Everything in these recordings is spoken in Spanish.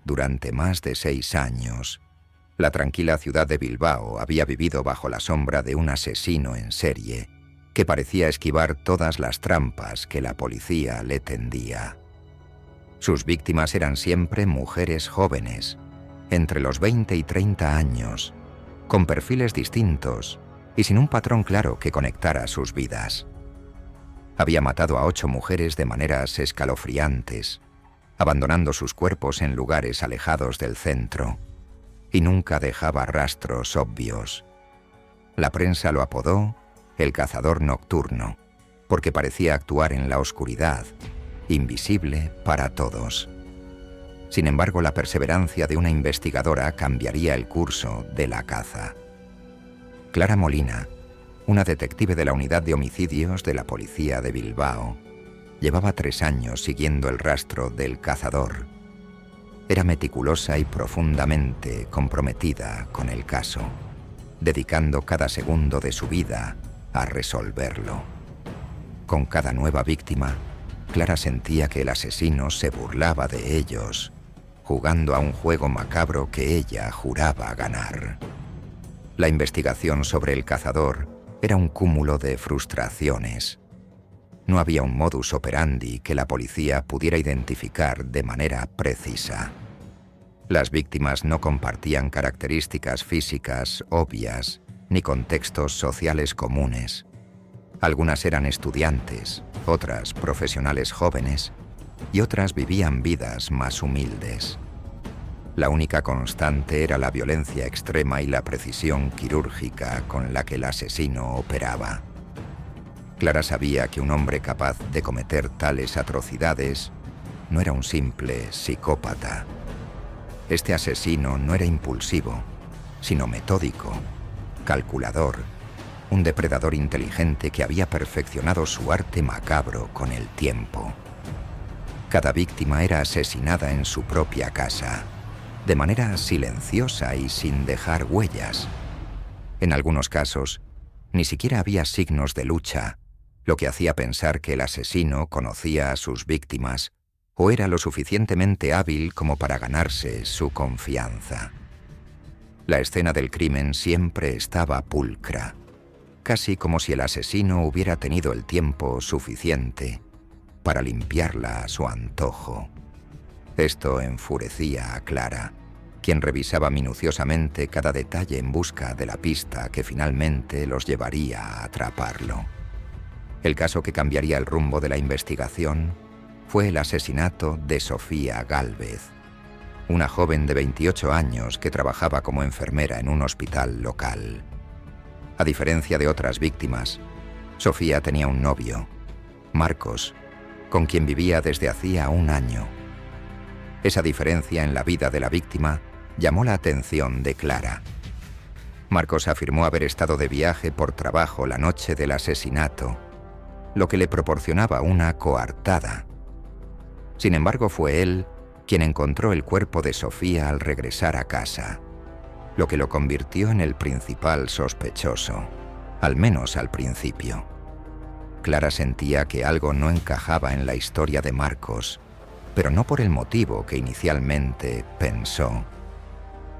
Durante más de 6 años, la tranquila ciudad de Bilbao había vivido bajo la sombra de un asesino en serie que parecía esquivar todas las trampas que la policía le tendía. Sus víctimas eran siempre mujeres jóvenes, entre los 20 y 30 años, con perfiles distintos y sin un patrón claro que conectara sus vidas. Había matado a 8 mujeres de maneras escalofriantes, abandonando sus cuerpos en lugares alejados del centro, y nunca dejaba rastros obvios. La prensa lo apodó el cazador nocturno, porque parecía actuar en la oscuridad, invisible para todos. Sin embargo, la perseverancia de una investigadora cambiaría el curso de la caza. Clara Molina, una detective de la unidad de homicidios de la policía de Bilbao, llevaba 3 años siguiendo el rastro del cazador. Era meticulosa y profundamente comprometida con el caso, dedicando cada segundo de su vida a resolverlo. Con cada nueva víctima, Clara sentía que el asesino se burlaba de ellos, jugando a un juego macabro que ella juraba ganar. La investigación sobre el cazador era un cúmulo de frustraciones. No había un modus operandi que la policía pudiera identificar de manera precisa. Las víctimas no compartían características físicas obvias ni contextos sociales comunes. Algunas eran estudiantes, otras profesionales jóvenes y otras vivían vidas más humildes. La única constante era la violencia extrema y la precisión quirúrgica con la que el asesino operaba. Clara sabía que un hombre capaz de cometer tales atrocidades no era un simple psicópata. Este asesino no era impulsivo, sino metódico, calculador, un depredador inteligente que había perfeccionado su arte macabro con el tiempo. Cada víctima era asesinada en su propia casa, de manera silenciosa y sin dejar huellas. En algunos casos, ni siquiera había signos de lucha, lo que hacía pensar que el asesino conocía a sus víctimas o era lo suficientemente hábil como para ganarse su confianza. La escena del crimen siempre estaba pulcra, casi como si el asesino hubiera tenido el tiempo suficiente para limpiarla a su antojo. Esto enfurecía a Clara, quien revisaba minuciosamente cada detalle en busca de la pista que finalmente los llevaría a atraparlo. El caso que cambiaría el rumbo de la investigación fue el asesinato de Sofía Gálvez, una joven de 28 años que trabajaba como enfermera en un hospital local. A diferencia de otras víctimas, Sofía tenía un novio, Marcos, con quien vivía desde hacía 1 año. Esa diferencia en la vida de la víctima llamó la atención de Clara. Marcos afirmó haber estado de viaje por trabajo la noche del asesinato, lo que le proporcionaba una coartada. Sin embargo, fue él quien encontró el cuerpo de Sofía al regresar a casa, lo que lo convirtió en el principal sospechoso, al menos al principio. Clara sentía que algo no encajaba en la historia de Marcos, pero no por el motivo que inicialmente pensó.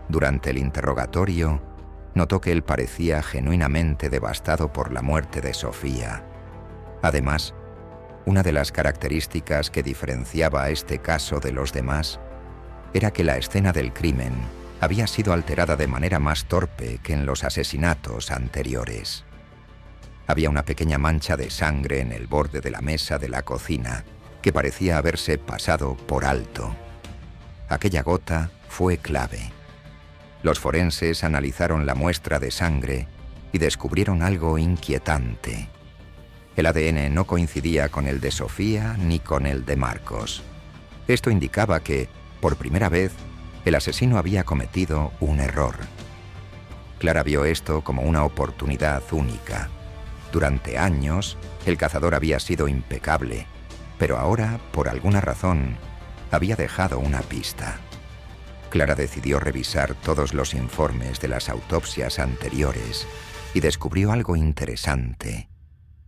Durante el interrogatorio, notó que él parecía genuinamente devastado por la muerte de Sofía. Además, una de las características que diferenciaba a este caso de los demás era que la escena del crimen había sido alterada de manera más torpe que en los asesinatos anteriores. Había una pequeña mancha de sangre en el borde de la mesa de la cocina que parecía haberse pasado por alto. Aquella gota fue clave. Los forenses analizaron la muestra de sangre y descubrieron algo inquietante. El ADN no coincidía con el de Sofía ni con el de Marcos. Esto indicaba que, por primera vez, el asesino había cometido un error. Clara vio esto como una oportunidad única. Durante años, el cazador había sido impecable, pero ahora, por alguna razón, había dejado una pista. Clara decidió revisar todos los informes de las autopsias anteriores y descubrió algo interesante.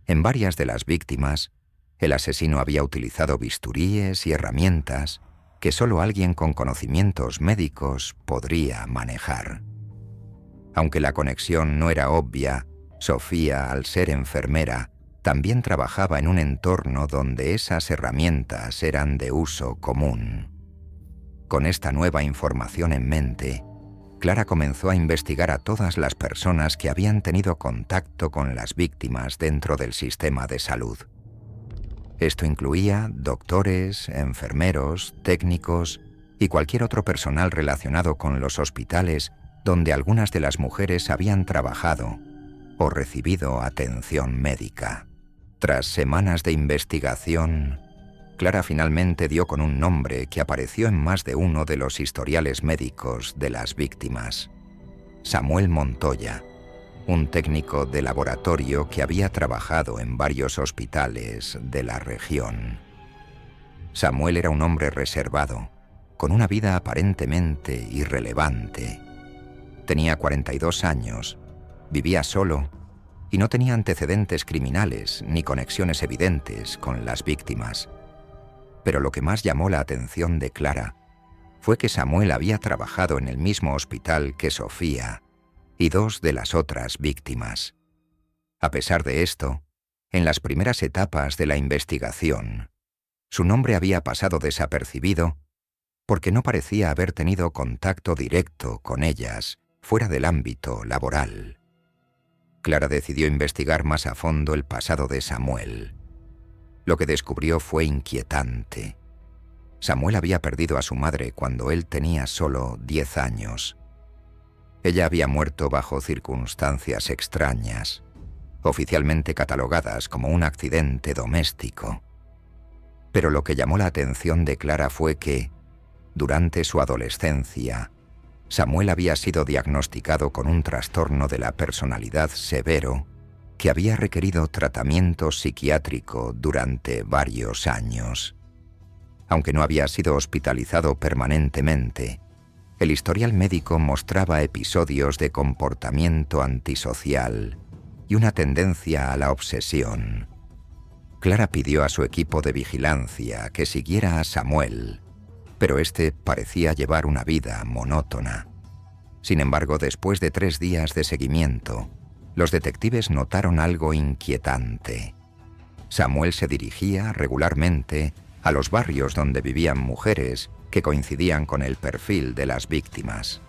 En varias de las víctimas, el asesino había utilizado bisturíes y herramientas que solo alguien con conocimientos médicos podría manejar. Aunque la conexión no era obvia, Sofía, al ser enfermera, también trabajaba en un entorno donde esas herramientas eran de uso común. Con esta nueva información en mente, Clara comenzó a investigar a todas las personas que habían tenido contacto con las víctimas dentro del sistema de salud. Esto incluía doctores, enfermeros, técnicos y cualquier otro personal relacionado con los hospitales donde algunas de las mujeres habían trabajado o recibido atención médica. Tras semanas de investigación, Clara finalmente dio con un nombre que apareció en más de uno de los historiales médicos de las víctimas: Samuel Montoya, un técnico de laboratorio que había trabajado en varios hospitales de la región. Samuel era un hombre reservado, con una vida aparentemente irrelevante. Tenía 42 años, vivía solo y no tenía antecedentes criminales ni conexiones evidentes con las víctimas. Pero lo que más llamó la atención de Clara fue que Samuel había trabajado en el mismo hospital que Sofía y dos de las otras víctimas. A pesar de esto, en las primeras etapas de la investigación, su nombre había pasado desapercibido porque no parecía haber tenido contacto directo con ellas fuera del ámbito laboral. Clara decidió investigar más a fondo el pasado de Samuel. Lo que descubrió fue inquietante. Samuel había perdido a su madre cuando él tenía solo 10 años. Ella había muerto bajo circunstancias extrañas, oficialmente catalogadas como un accidente doméstico. Pero lo que llamó la atención de Clara fue que, durante su adolescencia, Samuel había sido diagnosticado con un trastorno de la personalidad severo que había requerido tratamiento psiquiátrico durante varios años. Aunque no había sido hospitalizado permanentemente, el historial médico mostraba episodios de comportamiento antisocial y una tendencia a la obsesión. Clara pidió a su equipo de vigilancia que siguiera a Samuel, pero este parecía llevar una vida monótona. Sin embargo, después de 3 días de seguimiento, los detectives notaron algo inquietante. Samuel se dirigía regularmente a los barrios donde vivían mujeres que coincidían con el perfil de las víctimas.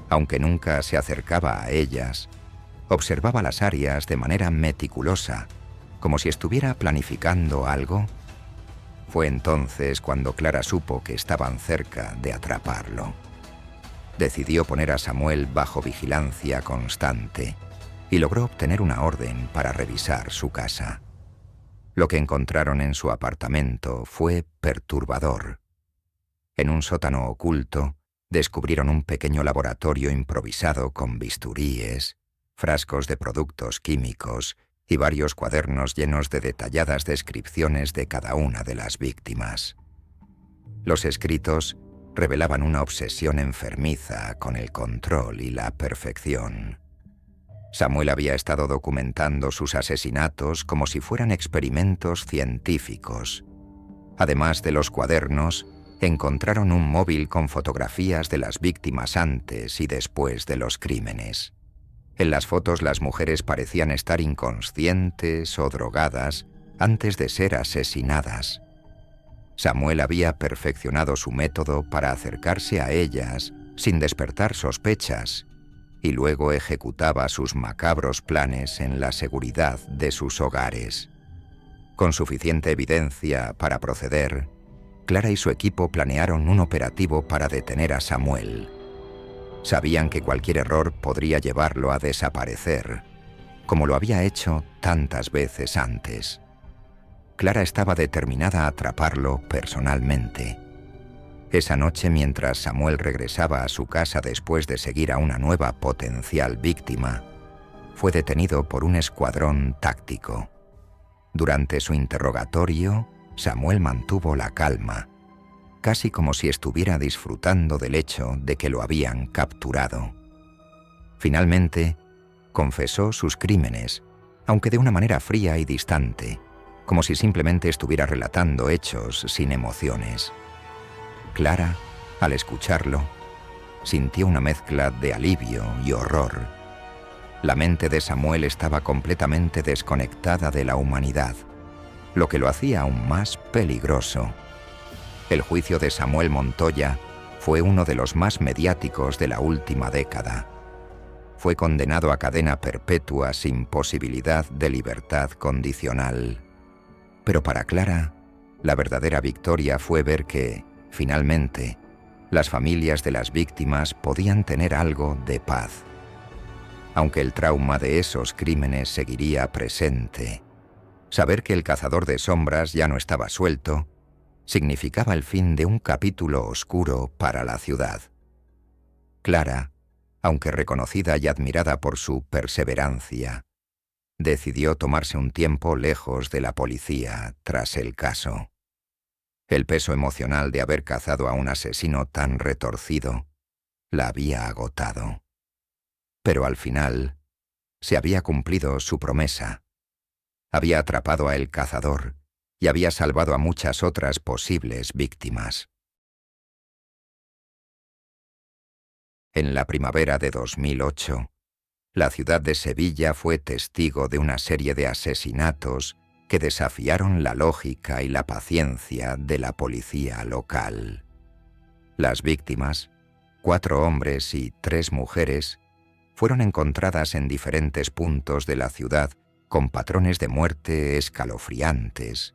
Aunque nunca se acercaba a ellas, observaba las áreas de manera meticulosa, como si estuviera planificando algo. Fue entonces cuando Clara supo que estaban cerca de atraparlo. Decidió poner a Samuel bajo vigilancia constante y logró obtener una orden para revisar su casa. Lo que encontraron en su apartamento fue perturbador. En un sótano oculto, descubrieron un pequeño laboratorio improvisado con bisturíes, frascos de productos químicos y varios cuadernos llenos de detalladas descripciones de cada una de las víctimas. Los escritos revelaban una obsesión enfermiza con el control y la perfección. Samuel había estado documentando sus asesinatos como si fueran experimentos científicos. Además de los cuadernos, encontraron un móvil con fotografías de las víctimas antes y después de los crímenes. En las fotos las mujeres parecían estar inconscientes o drogadas antes de ser asesinadas. Samuel había perfeccionado su método para acercarse a ellas sin despertar sospechas y luego ejecutaba sus macabros planes en la seguridad de sus hogares. Con suficiente evidencia para proceder, Clara y su equipo planearon un operativo para detener a Samuel. Sabían que cualquier error podría llevarlo a desaparecer, como lo había hecho tantas veces antes. Clara estaba determinada a atraparlo personalmente. Esa noche, mientras Samuel regresaba a su casa después de seguir a una nueva potencial víctima, fue detenido por un escuadrón táctico. Durante su interrogatorio, Samuel mantuvo la calma, casi como si estuviera disfrutando del hecho de que lo habían capturado. Finalmente, confesó sus crímenes, aunque de una manera fría y distante, como si simplemente estuviera relatando hechos sin emociones. Clara, al escucharlo, sintió una mezcla de alivio y horror. La mente de Samuel estaba completamente desconectada de la humanidad, lo que lo hacía aún más peligroso. El juicio de Samuel Montoya fue uno de los más mediáticos de la última década. Fue condenado a cadena perpetua sin posibilidad de libertad condicional. Pero para Clara, la verdadera victoria fue ver que, finalmente, las familias de las víctimas podían tener algo de paz. Aunque el trauma de esos crímenes seguiría presente, saber que el cazador de sombras ya no estaba suelto significaba el fin de un capítulo oscuro para la ciudad. Clara, aunque reconocida y admirada por su perseverancia, decidió tomarse un tiempo lejos de la policía tras el caso. El peso emocional de haber cazado a un asesino tan retorcido la había agotado. Pero al final se había cumplido su promesa. Había atrapado a el cazador y había salvado a muchas otras posibles víctimas. En la primavera de 2008, la ciudad de Sevilla fue testigo de una serie de asesinatos que desafiaron la lógica y la paciencia de la policía local. Las víctimas, 4 hombres y 3 mujeres, fueron encontradas en diferentes puntos de la ciudad con patrones de muerte escalofriantes,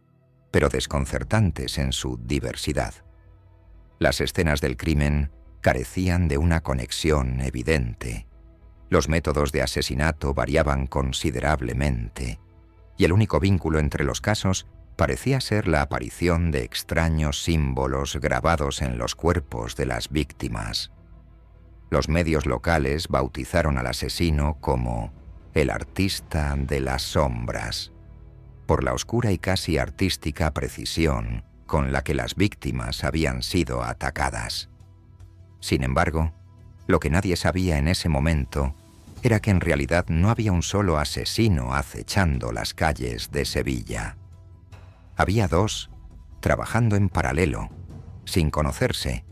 pero desconcertantes en su diversidad. Las escenas del crimen carecían de una conexión evidente. Los métodos de asesinato variaban considerablemente, y el único vínculo entre los casos parecía ser la aparición de extraños símbolos grabados en los cuerpos de las víctimas. Los medios locales bautizaron al asesino como el artista de las sombras, por la oscura y casi artística precisión con la que las víctimas habían sido atacadas. Sin embargo, lo que nadie sabía en ese momento era que en realidad no había un solo asesino acechando las calles de Sevilla. Había 2 trabajando en paralelo, sin conocerse,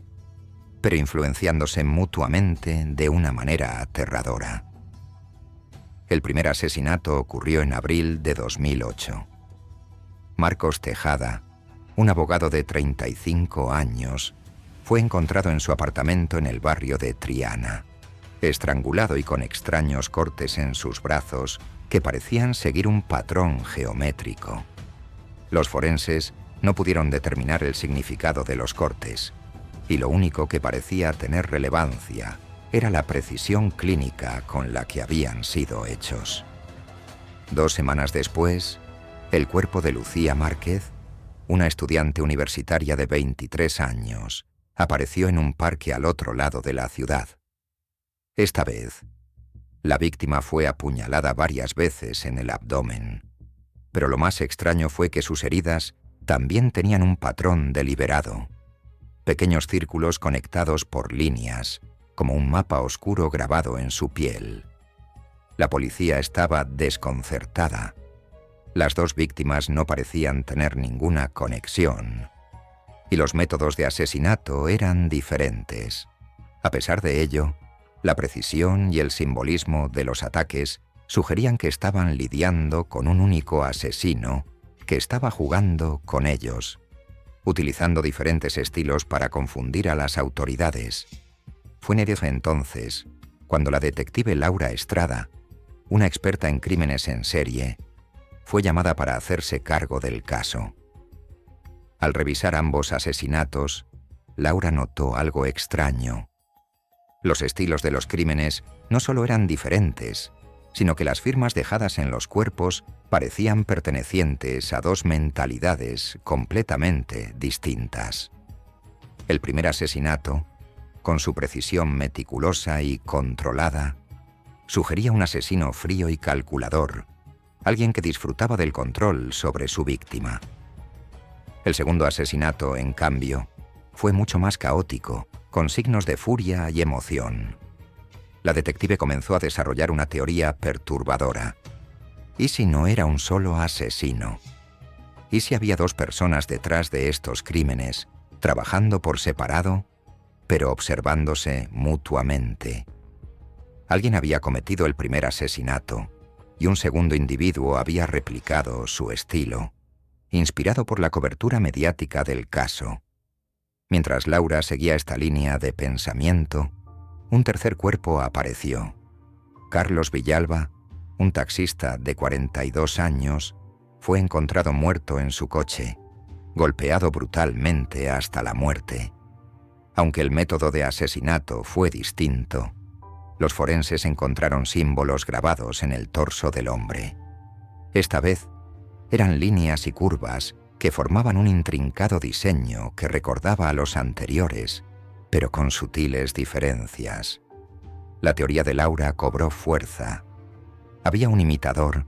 pero influenciándose mutuamente de una manera aterradora. El primer asesinato ocurrió en abril de 2008. Marcos Tejada, un abogado de 35 años, fue encontrado en su apartamento en el barrio de Triana, estrangulado y con extraños cortes en sus brazos que parecían seguir un patrón geométrico. Los forenses no pudieron determinar el significado de los cortes, y lo único que parecía tener relevancia era la precisión clínica con la que habían sido hechos. 2 semanas después, el cuerpo de Lucía Márquez, una estudiante universitaria de 23 años, apareció en un parque al otro lado de la ciudad. Esta vez, la víctima fue apuñalada varias veces en el abdomen, pero lo más extraño fue que sus heridas también tenían un patrón deliberado, pequeños círculos conectados por líneas, como un mapa oscuro grabado en su piel. La policía estaba desconcertada. Las 2 víctimas no parecían tener ninguna conexión, y los métodos de asesinato eran diferentes. A pesar de ello, la precisión y el simbolismo de los ataques sugerían que estaban lidiando con un único asesino que estaba jugando con ellos, utilizando diferentes estilos para confundir a las autoridades. Fue en ese entonces cuando la detective Laura Estrada, una experta en crímenes en serie, fue llamada para hacerse cargo del caso. Al revisar ambos asesinatos, Laura notó algo extraño. Los estilos de los crímenes no solo eran diferentes, sino que las firmas dejadas en los cuerpos parecían pertenecientes a 2 mentalidades completamente distintas. El primer asesinato, con su precisión meticulosa y controlada, sugería un asesino frío y calculador, alguien que disfrutaba del control sobre su víctima. El segundo asesinato, en cambio, fue mucho más caótico, con signos de furia y emoción. La detective comenzó a desarrollar una teoría perturbadora. ¿Y si no era un solo asesino? ¿Y si había 2 personas detrás de estos crímenes trabajando por separado, pero observándose mutuamente. Alguien había cometido el primer asesinato y un segundo individuo había replicado su estilo, inspirado por la cobertura mediática del caso. Mientras Laura seguía esta línea de pensamiento, un tercer cuerpo apareció. Carlos Villalba, un taxista de 42 años, fue encontrado muerto en su coche, golpeado brutalmente hasta la muerte. Aunque el método de asesinato fue distinto, los forenses encontraron símbolos grabados en el torso del hombre. Esta vez, eran líneas y curvas que formaban un intrincado diseño que recordaba a los anteriores, pero con sutiles diferencias. La teoría de Laura cobró fuerza. Había un imitador,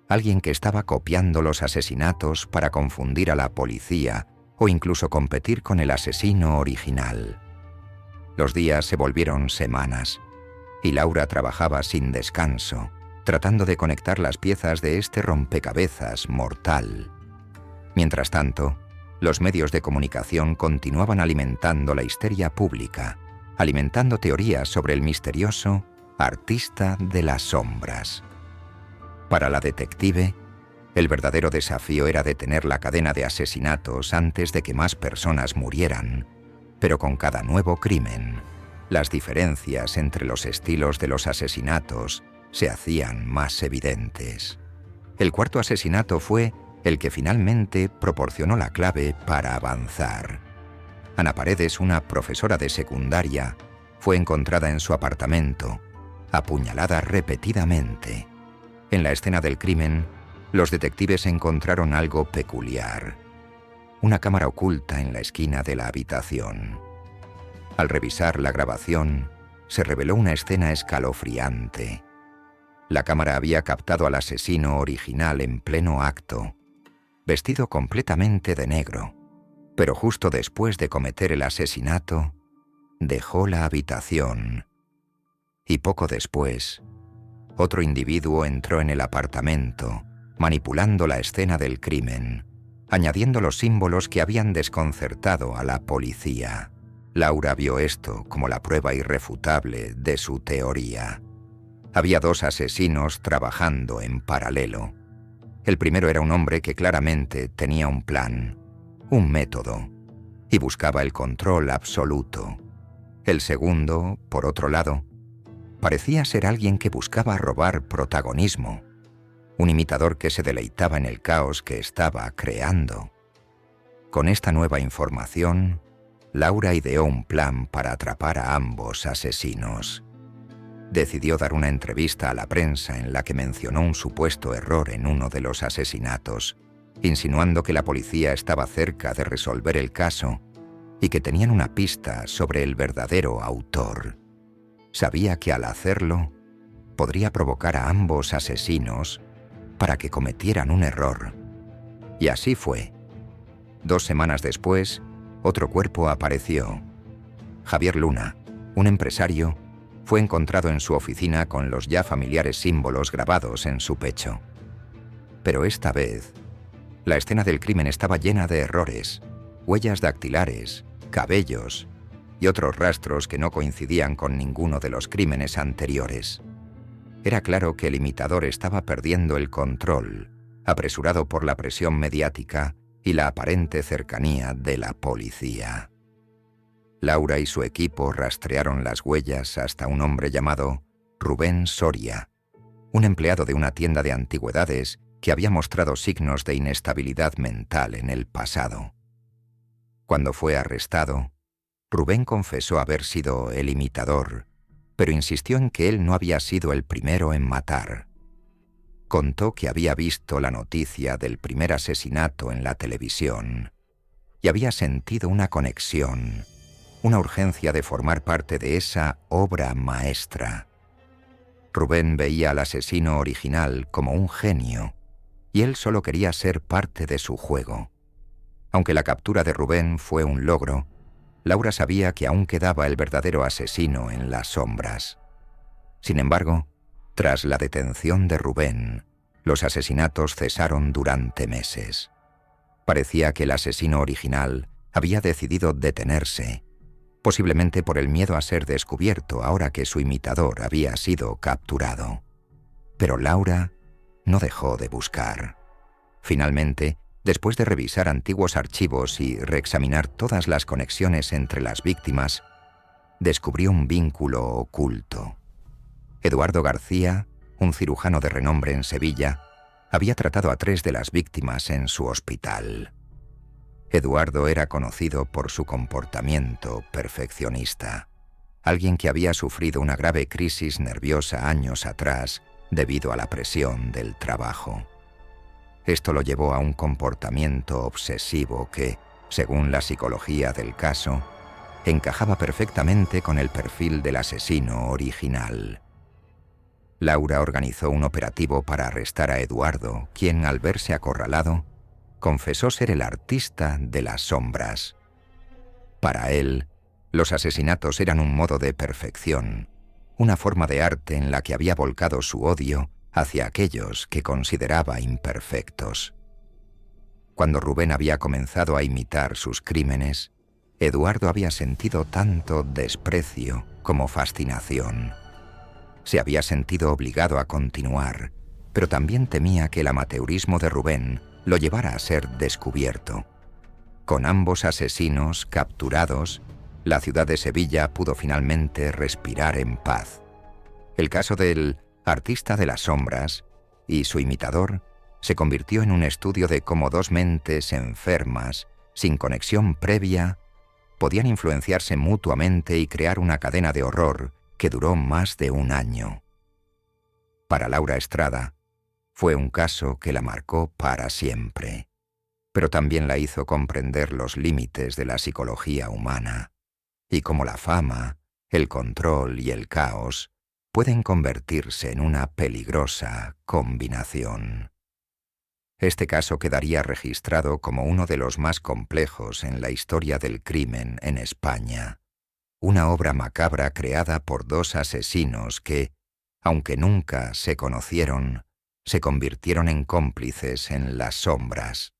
alguien que estaba copiando los asesinatos para confundir a la policía o incluso competir con el asesino original. Los días se volvieron semanas, y Laura trabajaba sin descanso, tratando de conectar las piezas de este rompecabezas mortal. Mientras tanto, los medios de comunicación continuaban alimentando la histeria pública, alimentando teorías sobre el misterioso artista de las sombras. Para la detective, el verdadero desafío era detener la cadena de asesinatos antes de que más personas murieran, pero con cada nuevo crimen, las diferencias entre los estilos de los asesinatos se hacían más evidentes. El cuarto asesinato fue el que finalmente proporcionó la clave para avanzar. Ana Paredes, una profesora de secundaria, fue encontrada en su apartamento, apuñalada repetidamente. En la escena del crimen, los detectives encontraron algo peculiar: una cámara oculta en la esquina de la habitación. Al revisar la grabación, se reveló una escena escalofriante. La cámara había captado al asesino original en pleno acto, vestido completamente de negro, pero justo después de cometer el asesinato, dejó la habitación. Y poco después, otro individuo entró en el apartamento, manipulando la escena del crimen, añadiendo los símbolos que habían desconcertado a la policía. Laura vio esto como la prueba irrefutable de su teoría. Había dos asesinos trabajando en paralelo. El primero era un hombre que claramente tenía un plan, un método, y buscaba el control absoluto. El segundo, por otro lado, parecía ser alguien que buscaba robar protagonismo, un imitador que se deleitaba en el caos que estaba creando. Con esta nueva información, Laura ideó un plan para atrapar a ambos asesinos. Decidió dar una entrevista a la prensa en la que mencionó un supuesto error en uno de los asesinatos, insinuando que la policía estaba cerca de resolver el caso y que tenían una pista sobre el verdadero autor. Sabía que al hacerlo, podría provocar a ambos asesinos para que cometieran un error. Y así fue. 2 semanas después, otro cuerpo apareció. Javier Luna, un empresario, fue encontrado en su oficina con los ya familiares símbolos grabados en su pecho. Pero esta vez, la escena del crimen estaba llena de errores, huellas dactilares, cabellos y otros rastros que no coincidían con ninguno de los crímenes anteriores. Era claro que el imitador estaba perdiendo el control, apresurado por la presión mediática y la aparente cercanía de la policía. Laura y su equipo rastrearon las huellas hasta un hombre llamado Rubén Soria, un empleado de una tienda de antigüedades que había mostrado signos de inestabilidad mental en el pasado. Cuando fue arrestado, Rubén confesó haber sido el imitador, pero insistió en que él no había sido el primero en matar. Contó que había visto la noticia del primer asesinato en la televisión y había sentido una conexión, una urgencia de formar parte de esa obra maestra. Rubén veía al asesino original como un genio y él solo quería ser parte de su juego. Aunque la captura de Rubén fue un logro, Laura sabía que aún quedaba el verdadero asesino en las sombras. Sin embargo, tras la detención de Rubén, los asesinatos cesaron durante meses. Parecía que el asesino original Había decidido detenerse, posiblemente por el miedo a ser descubierto ahora que su imitador había sido capturado. Pero Laura no dejó de buscar. Finalmente, después de revisar antiguos archivos y reexaminar todas las conexiones entre las víctimas, descubrió un vínculo oculto. Eduardo García, un cirujano de renombre en Sevilla, había tratado a 3 de las víctimas en su hospital. Eduardo era conocido por su comportamiento perfeccionista, alguien que había sufrido una grave crisis nerviosa años atrás debido a la presión del trabajo. Esto lo llevó a un comportamiento obsesivo que, según la psicología del caso, encajaba perfectamente con el perfil del asesino original. Laura organizó un operativo para arrestar a Eduardo, quien, al verse acorralado, confesó ser el artista de las sombras. Para él, los asesinatos eran un modo de perfección, una forma de arte en la que había volcado su odio hacia aquellos que consideraba imperfectos. Cuando Rubén había comenzado a imitar sus crímenes, Eduardo había sentido tanto desprecio como fascinación. Se había sentido obligado a continuar, pero también temía que el amateurismo de Rubén lo llevara a ser descubierto. Con ambos asesinos capturados, la ciudad de Sevilla pudo finalmente respirar en paz. El caso del artista de las sombras y su imitador se convirtió en un estudio de cómo 2 mentes enfermas, sin conexión previa, podían influenciarse mutuamente y crear una cadena de horror que duró más de 1 año. Para Laura Estrada, fue un caso que la marcó para siempre, pero también la hizo comprender los límites de la psicología humana y cómo la fama, el control y el caos pueden convertirse en una peligrosa combinación. Este caso quedaría registrado como uno de los más complejos en la historia del crimen en España, una obra macabra creada por 2 asesinos que, aunque nunca se conocieron, se convirtieron en cómplices en las sombras.